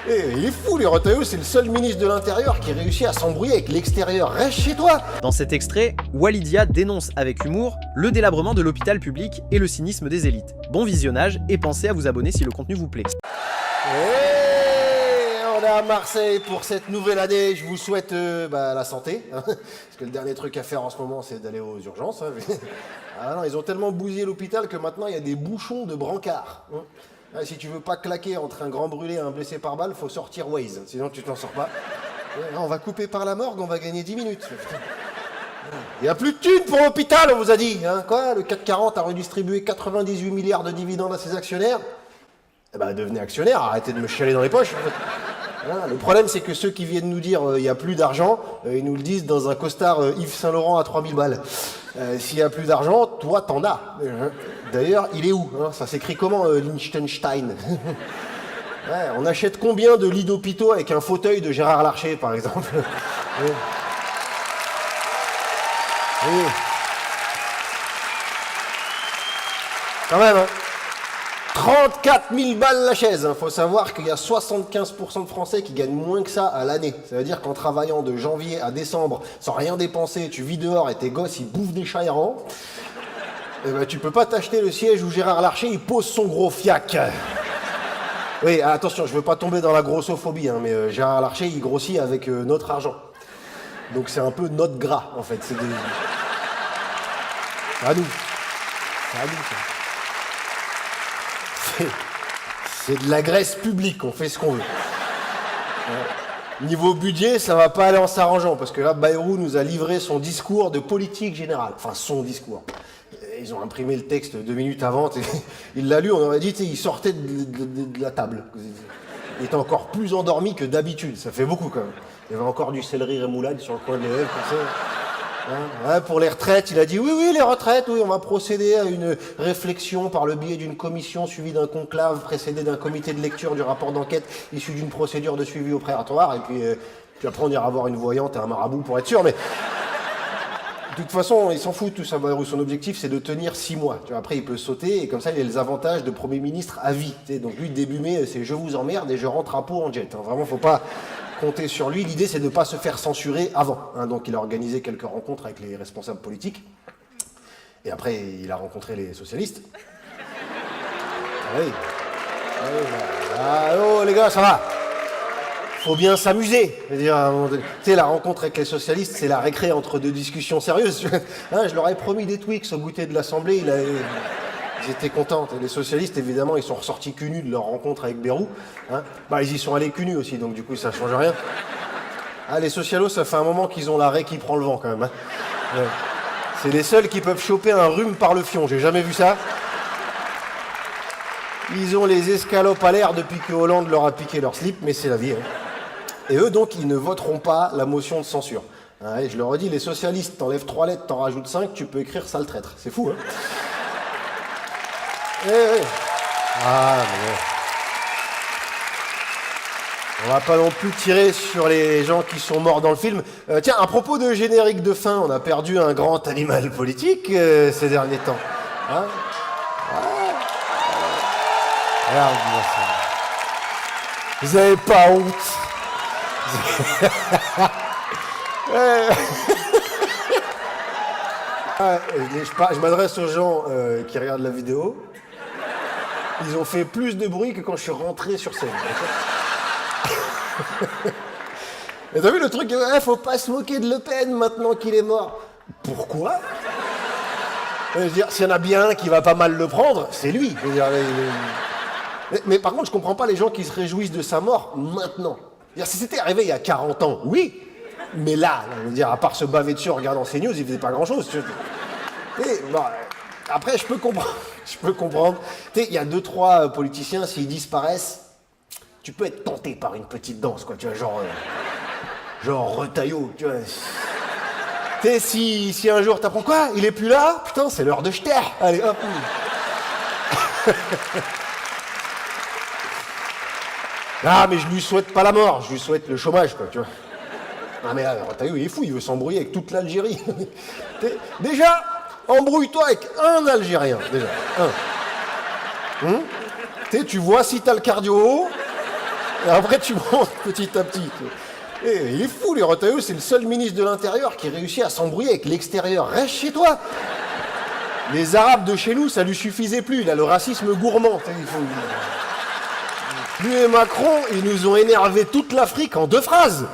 Eh, il est fou, les Retailleau, c'est le seul ministre de l'Intérieur qui réussit à s'embrouiller avec l'extérieur. Reste chez toi. Dans cet extrait, Walidia dénonce avec humour le délabrement de l'hôpital public et le cynisme des élites. Bon visionnage et pensez à vous abonner si le contenu vous plaît. Et on est à Marseille pour cette nouvelle année. Je vous souhaite la santé. Hein, parce que le dernier truc à faire en ce moment, c'est d'aller aux urgences. Hein. Ah non, ils ont tellement bousillé l'hôpital que maintenant, il y a des bouchons de brancards. Hein. Ah, si tu veux pas claquer entre un grand brûlé et un blessé par balle, faut sortir Waze. Sinon, tu t'en sors pas. On va couper par la morgue, on va gagner 10 minutes. Il n'y a plus de thunes pour l'hôpital, on vous a dit. Hein. Quoi, le CAC 40 a redistribué 98 milliards de dividendes à ses actionnaires. Eh ben, devenez actionnaire, arrêtez de me chialer dans les poches. En fait. Voilà, le problème, c'est que ceux qui viennent nous dire il n'y a plus d'argent, ils nous le disent dans un costard Yves Saint-Laurent à 3000 balles. S'il n'y a plus d'argent, toi, t'en as. D'ailleurs, il est où hein? Ça s'écrit comment, Liechtenstein? Ouais, on achète combien de lits d'hôpitaux avec un fauteuil de Gérard Larcher, par exemple? Oui. Oui. Quand même, hein. 34 000 balles la chaise. Faut savoir qu'il y a 75% de Français qui gagnent moins que ça à l'année. Ça veut dire qu'en travaillant de janvier à décembre, sans rien dépenser, tu vis dehors et tes gosses, ils bouffent des chats errants. Eh ben, tu peux pas t'acheter le siège où Gérard Larcher, il pose son gros fiac. Oui, attention, je veux pas tomber dans la grossophobie, hein, mais Gérard Larcher, il grossit avec notre argent. Donc c'est un peu notre gras, en fait. C'est à nous. C'est à nous, ça. C'est de la graisse publique, on fait ce qu'on veut. Niveau budget, ça va pas aller en s'arrangeant, parce que là, Bayrou nous a livré son discours de politique générale. Enfin, son discours. Ils ont imprimé le texte 2 minutes avant, il l'a lu, on aurait dit, il sortait de la table. Il était encore plus endormi que d'habitude, ça fait beaucoup quand même. Il y avait encore du céleri rémoulade sur le coin des lèvres, comme ça. Ouais, pour les retraites, il a dit oui, les retraites, oui, on va procéder à une réflexion par le biais d'une commission suivie d'un conclave précédé d'un comité de lecture du rapport d'enquête issu d'une procédure de suivi au préatoire. Et puis après, on ira voir une voyante et un marabout pour être sûr. Mais de toute façon, il s'en fout tout ça. Son objectif, c'est de tenir 6 mois. Tu vois, après, il peut sauter et comme ça, il a les avantages de Premier ministre à vie. Tu sais, donc lui, début mai, c'est je vous emmerde et je rentre à Pau en jet. Hein. Vraiment, faut pas compter sur lui. L'idée, c'est de ne pas se faire censurer avant. Hein. Donc, il a organisé quelques rencontres avec les responsables politiques. Et après, il a rencontré les socialistes. Ah oui. Ah, oh, les gars, ça va. Faut bien s'amuser. Je veux dire, tu sais, la rencontre avec les socialistes, c'est la récré entre 2 discussions sérieuses. Hein, je leur ai promis des Twix au goûter de l'Assemblée. Ils étaient contents. Et les socialistes, évidemment, ils sont ressortis cul nus de leur rencontre avec Bayrou. Hein. Ils y sont allés cul nus aussi, donc du coup, ça change rien. Ah, les socialos, ça fait un moment qu'ils ont l'arrêt qui prend le vent, quand même. Hein. Ouais. C'est les seuls qui peuvent choper un rhume par le fion. J'ai jamais vu ça. Ils ont les escalopes à l'air depuis que Hollande leur a piqué leur slip, mais c'est la vie. Hein. Et eux, donc, ils ne voteront pas la motion de censure. Hein, et je leur ai dit, les socialistes, t'enlèves 3 lettres, t'en rajoutes 5, tu peux écrire sale traître. C'est fou, hein. Ah, mais bon. On va pas non plus tirer sur les gens qui sont morts dans le film. Tiens, à propos de générique de fin, on a perdu un grand animal politique ces derniers temps. Hein? Regarde-moi ça. Vous avez pas honte? Je m'adresse aux gens qui regardent la vidéo. Ils ont fait plus de bruit que quand je suis rentré sur scène. Et t'as vu le truc, faut pas se moquer de Le Pen maintenant qu'il est mort. Pourquoi? Je veux dire, s'il y en a bien un qui va pas mal le prendre, c'est lui. Je veux dire, mais par contre, je comprends pas les gens qui se réjouissent de sa mort maintenant. Si c'était arrivé il y a 40 ans, oui. Mais là, je veux dire, à part se baver dessus en regardant CNews, il faisait pas grand-chose. Après, je peux comprendre. Tu sais, il y a 2-3 politiciens, s'ils disparaissent, tu peux être tenté par une petite danse, quoi. Tu vois, genre Retailleau, tu vois. Tu sais, si un jour t'apprends quoi, il est plus là, putain, c'est l'heure de jeter. Allez, hop. Ah, mais je lui souhaite pas la mort, je lui souhaite le chômage, quoi, tu vois. Ah, mais là, Retailleau, il est fou, il veut s'embrouiller avec toute l'Algérie. Déjà, embrouille-toi avec un Algérien, déjà. Tu vois si t'as le cardio, Et après, tu montes petit à petit. Et il est fou, les Retailleau, c'est le seul ministre de l'Intérieur qui réussit à s'embrouiller avec l'extérieur. Reste chez toi. Les Arabes de chez nous, ça lui suffisait plus. Il a le racisme gourmand. Lui et Macron, ils nous ont énervé toute l'Afrique en 2 phrases.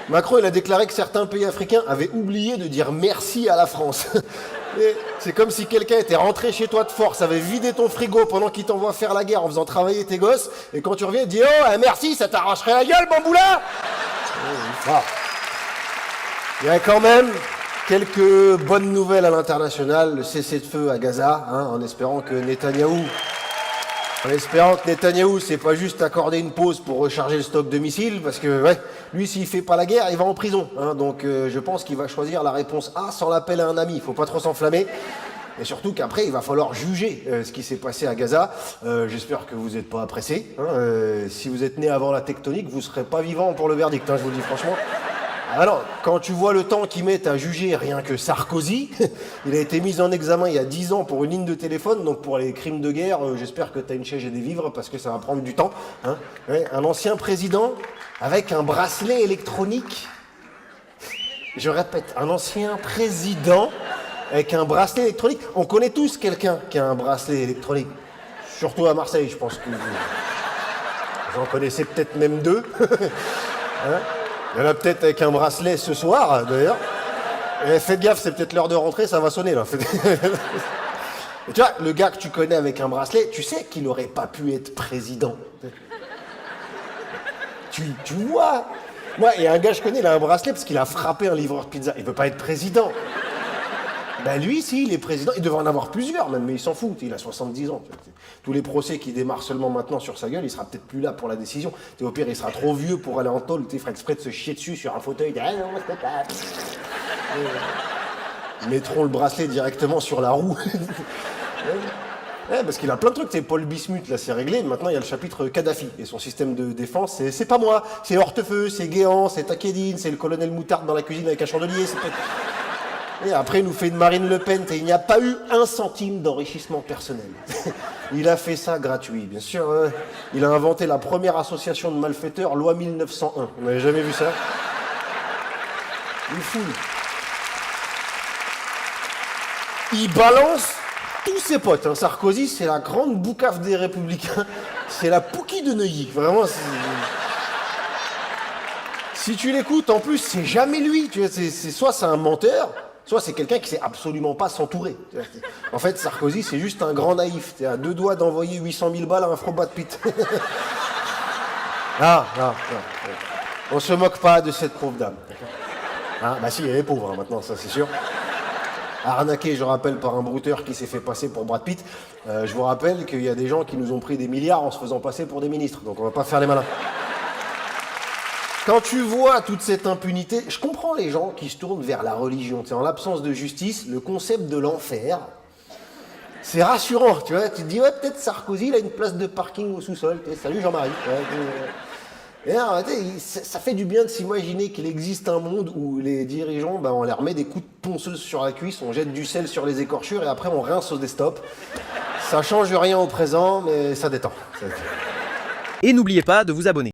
Macron, il a déclaré que certains pays africains avaient oublié de dire merci à la France. Et c'est comme si quelqu'un était rentré chez toi de force, avait vidé ton frigo pendant qu'il t'envoie faire la guerre en faisant travailler tes gosses, et quand tu reviens, il dit « Oh, merci, ça t'arracherait la gueule, bamboula !» Il y a quand même quelques bonnes nouvelles à l'international, le cessez-le-feu à Gaza, en espérant que Netanyahou c'est pas juste accorder une pause pour recharger le stock de missiles, parce que lui, s'il fait pas la guerre, il va en prison. Donc je pense qu'il va choisir la réponse A sans l'appel à un ami. Il faut pas trop s'enflammer. Et surtout qu'après, il va falloir juger ce qui s'est passé à Gaza. J'espère que vous n'êtes pas pressés. Si vous êtes né avant la tectonique, vous serez pas vivant pour le verdict, je vous le dis franchement. Alors, quand tu vois le temps qu'ils mettent à juger rien que Sarkozy, il a été mis en examen il y a 10 ans pour une ligne de téléphone, donc pour les crimes de guerre, j'espère que tu as une chaise et des vivres, parce que ça va prendre du temps. Un ancien président avec un bracelet électronique. Je répète, un ancien président avec un bracelet électronique. On connaît tous quelqu'un qui a un bracelet électronique. Surtout à Marseille, je pense que j'en connaissais peut-être même 2. Il y en a peut-être avec un bracelet ce soir, d'ailleurs. Faites gaffe, c'est peut-être l'heure de rentrer, ça va sonner, là. Et tu vois, le gars que tu connais avec un bracelet, tu sais qu'il n'aurait pas pu être président. Tu vois. Moi, il y a un gars que je connais, il a un bracelet parce qu'il a frappé un livreur de pizza. Il ne veut pas être président. Ben lui, si, il est président. Il devrait en avoir plusieurs, même, mais il s'en fout. Il a 70 ans. Tous les procès qui démarrent seulement maintenant sur sa gueule, il sera peut-être plus là pour la décision. Au pire, il sera trop vieux pour aller en tôle. Il fera exprès de se chier dessus sur un fauteuil. Ah non, c'est pas. Ils mettront le bracelet directement sur la roue. Parce qu'il a plein de trucs. C'est Paul Bismuth, là, c'est réglé. Maintenant, il y a le chapitre Kadhafi. Et son système de défense, c'est pas moi. C'est Hortefeux, c'est Guéant, c'est Takedine, c'est le colonel Moutarde dans la cuisine avec un chandelier. Et après, il nous fait une Marine Le Pen. Il n'y a pas eu 1 centime d'enrichissement personnel. Il a fait ça gratuit, bien sûr. Il a inventé la première association de malfaiteurs, loi 1901. On n'avait jamais vu ça. Il est fou. Il balance tous ses potes. Sarkozy, c'est la grande boucaffe des Républicains. C'est la Pouki de Neuilly. Vraiment, si tu l'écoutes, en plus, c'est jamais lui. Tu vois, soit c'est un menteur, soit c'est quelqu'un qui sait absolument pas s'entourer. En fait, Sarkozy, c'est juste un grand naïf. T'es à 2 doigts d'envoyer 800 000 balles à un faux Brad Pitt. Non. On se moque pas de cette pauvre dame. Bah si, elle est pauvre maintenant, ça c'est sûr. Arnaqué, je rappelle, par un brouteur qui s'est fait passer pour Brad Pitt. Je vous rappelle qu'il y a des gens qui nous ont pris des milliards en se faisant passer pour des ministres. Donc on va pas faire les malins. Quand tu vois toute cette impunité, je comprends les gens qui se tournent vers la religion. En l'absence de justice, le concept de l'enfer, c'est rassurant. Tu vois, tu te dis, peut-être Sarkozy, il a une place de parking au sous-sol. Salut Jean-Marie. Et alors, ça fait du bien de s'imaginer qu'il existe un monde où les dirigeants, on leur met des coups de ponceuse sur la cuisse, on jette du sel sur les écorchures et après on rince au desktop. Ça change rien au présent, mais ça détend. Et n'oubliez pas de vous abonner.